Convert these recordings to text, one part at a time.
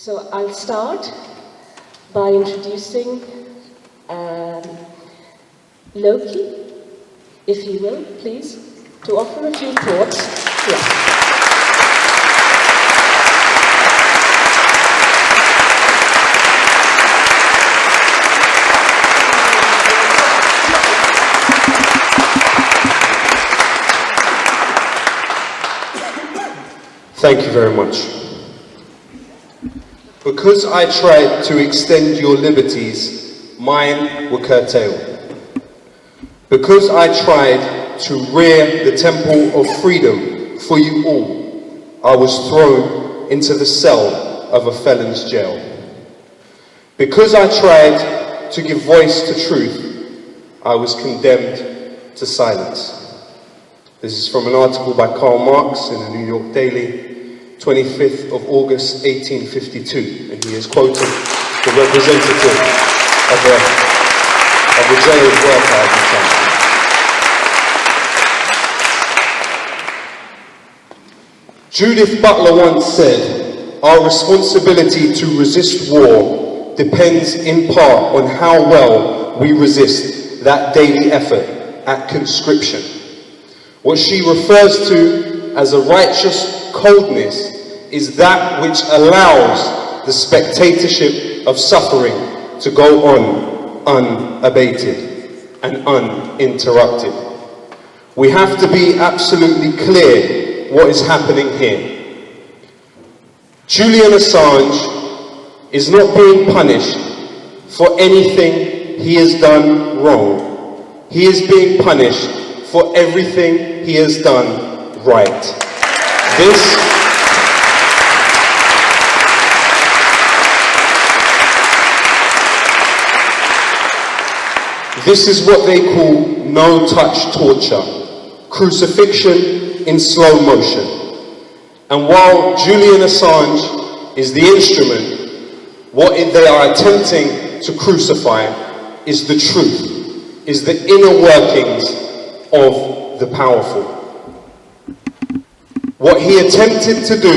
So I'll start by introducing Lowkey, if you will, please, to offer a few thoughts. Yes. Thank you very much. Because I tried to extend your liberties, mine were curtailed. Because I tried to rear the temple of freedom for you all, I was thrown into the cell of a felon's jail. Because I tried to give voice to truth, I was condemned to silence. This is from an article by Karl Marx in the New York Daily, 25th of August, 1852, and he is quoting the representative of a jailed worker at the time. Judith Butler once said, "Our responsibility to resist war depends in part on how well we resist that daily effort at conscription." What she refers to as a righteous coldness is that which allows the spectatorship of suffering to go on unabated and uninterrupted. We have to be absolutely clear what is happening here. Julian Assange is not being punished for anything he has done wrong. He is being punished for everything he has done right. This is what they call no-touch torture, crucifixion in slow motion. And while Julian Assange is the instrument, what they are attempting to crucify is the truth, is the inner workings of the powerful. What he attempted to do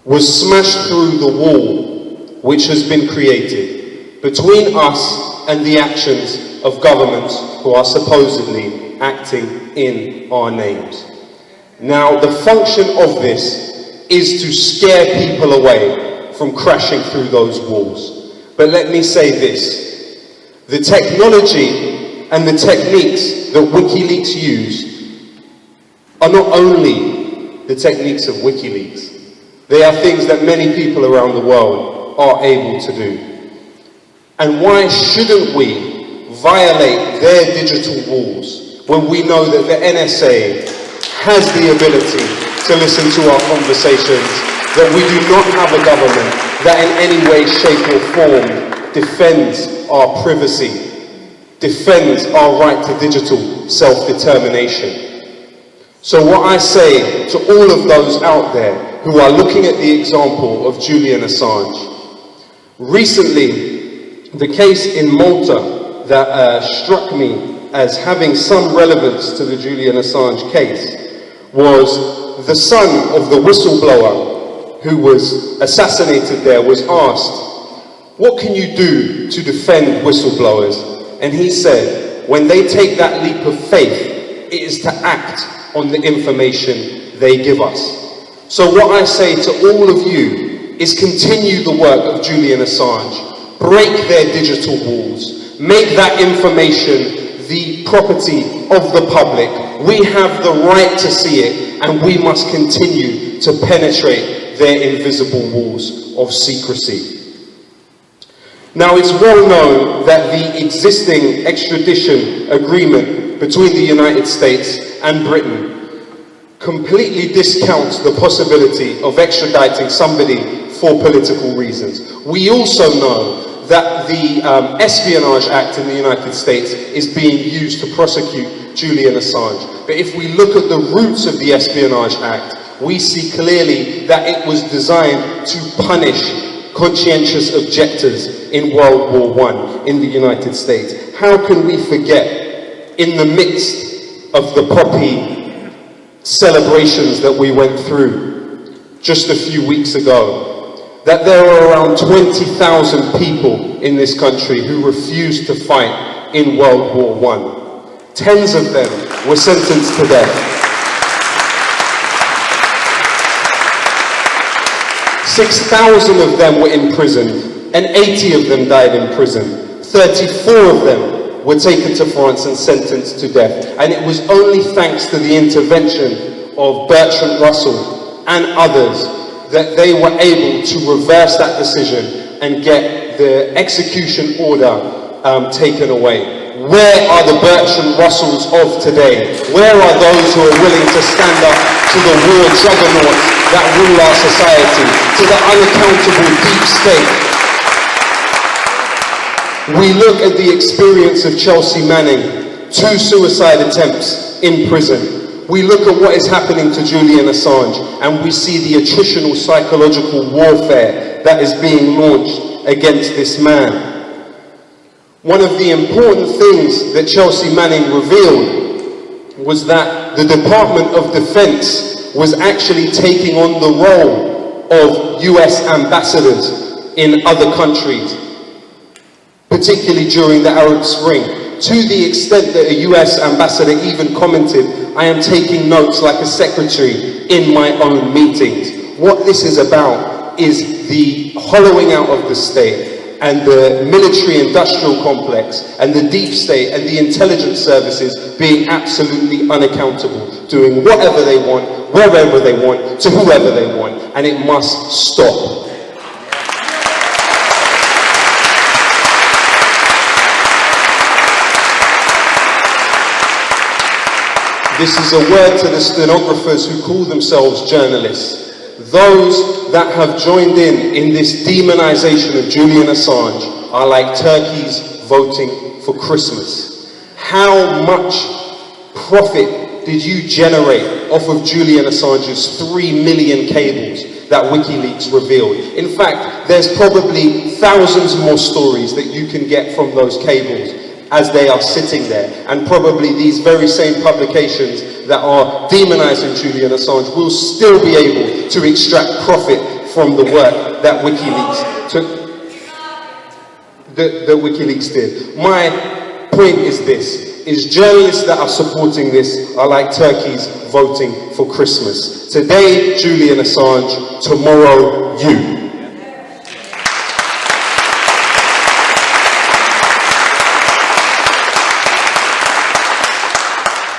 was smash through the wall which has been created between us and the actions of governments who are supposedly acting in our names. Now, the function of this is to scare people away from crashing through those walls. But let me say this: the technology and the techniques that WikiLeaks use are not only the techniques of WikiLeaks. They are things that many people around the world are able to do. And why shouldn't we violate their digital walls when we know that the NSA has the ability to listen to our conversations, that we do not have a government that in any way, shape or form defends our privacy, defends our right to digital self-determination? So what I say to all of those out there who are looking at the example of Julian Assange, recently the case in Malta that struck me as having some relevance to the Julian Assange case was the son of the whistleblower who was assassinated there was asked, "What can you do to defend whistleblowers?" And he said, when they take that leap of faith, it is to act on the information they give us. So what I say to all of you is continue the work of Julian Assange. Break their digital walls. Make that information the property of the public. We have the right to see it, and we must continue to penetrate their invisible walls of secrecy. Now, it's well known that the existing extradition agreement between the United States and Britain completely discounts the possibility of extraditing somebody for political reasons. We also know that the Espionage Act in the United States is being used to prosecute Julian Assange. But if we look at the roots of the Espionage Act, we see clearly that it was designed to punish conscientious objectors in World War I in the United States. How can we forget, in the midst of the poppy celebrations that we went through just a few weeks ago, that there are around 20,000 people in this country who refused to fight in World War I. Tens of them were sentenced to death. 6,000 of them were imprisoned, and 80 of them died in prison. 34 of them were taken to France and sentenced to death. And it was only thanks to the intervention of Bertrand Russell and others that they were able to reverse that decision and get the execution order taken away. Where are the Bertrand Russells of today? Where are those who are willing to stand up to the war juggernauts that rule our society, to the unaccountable deep state? We look at the experience of Chelsea Manning, 2 suicide attempts in prison. We look at what is happening to Julian Assange, and we see the attritional psychological warfare that is being launched against this man. One of the important things that Chelsea Manning revealed was that the Department of Defense was actually taking on the role of US ambassadors in other countries, particularly during the Arab Spring, to the extent that a US ambassador even commented, "I am taking notes like a secretary in my own meetings." What this is about is the hollowing out of the state and the military-industrial complex and the deep state and the intelligence services being absolutely unaccountable, doing whatever they want, wherever they want, to whoever they want, and it must stop. This is a word to the stenographers who call themselves journalists. Those that have joined in this demonization of Julian Assange are like turkeys voting for Christmas. How much profit did you generate off of Julian Assange's 3 million cables that WikiLeaks revealed? In fact, there's probably thousands more stories that you can get from those cables as they are sitting there. And probably these very same publications that are demonizing Julian Assange will still be able to extract profit from the work that WikiLeaks took, that WikiLeaks did. My point is this, is journalists that are supporting this are like turkeys voting for Christmas. Today, Julian Assange, tomorrow, you.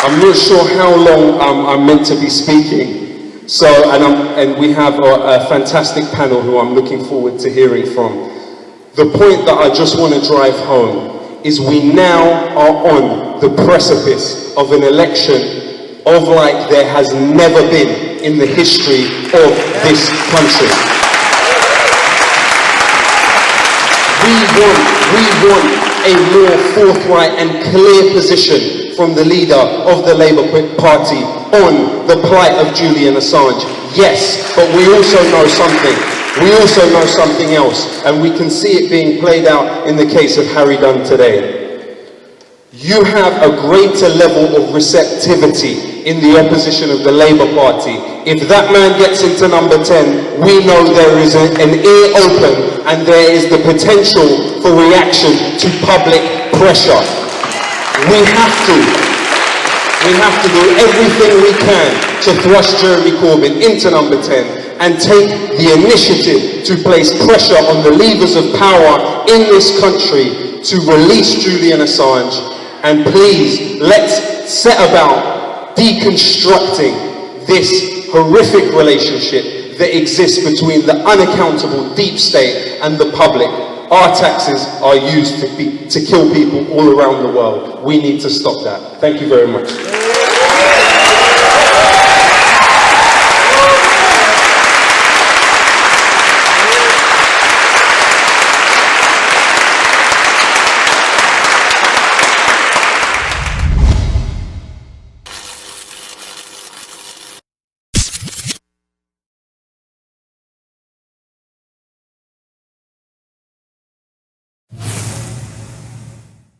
I'm not sure how long I'm meant to be speaking, and we have a fantastic panel who I'm looking forward to hearing from. The point that I just want to drive home is we now are on the precipice of an election of like there has never been in the history of this country. We want a more forthright and clear position from the leader of the Labour Party on the plight of Julian Assange. Yes, but we also know something. We also know something else, and we can see it being played out in the case of Harry Dunn today. You have a greater level of receptivity in the opposition of the Labour Party. If that man gets into number 10, we know there is an ear open and there is the potential for reaction to public pressure. We have to do everything we can to thrust Jeremy Corbyn into number 10 and take the initiative to place pressure on the levers of power in this country to release Julian Assange. And please, let's set about deconstructing this horrific relationship that exists between the unaccountable deep state and the public. Our taxes are used to kill people all around the world. We need to stop that. Thank you very much.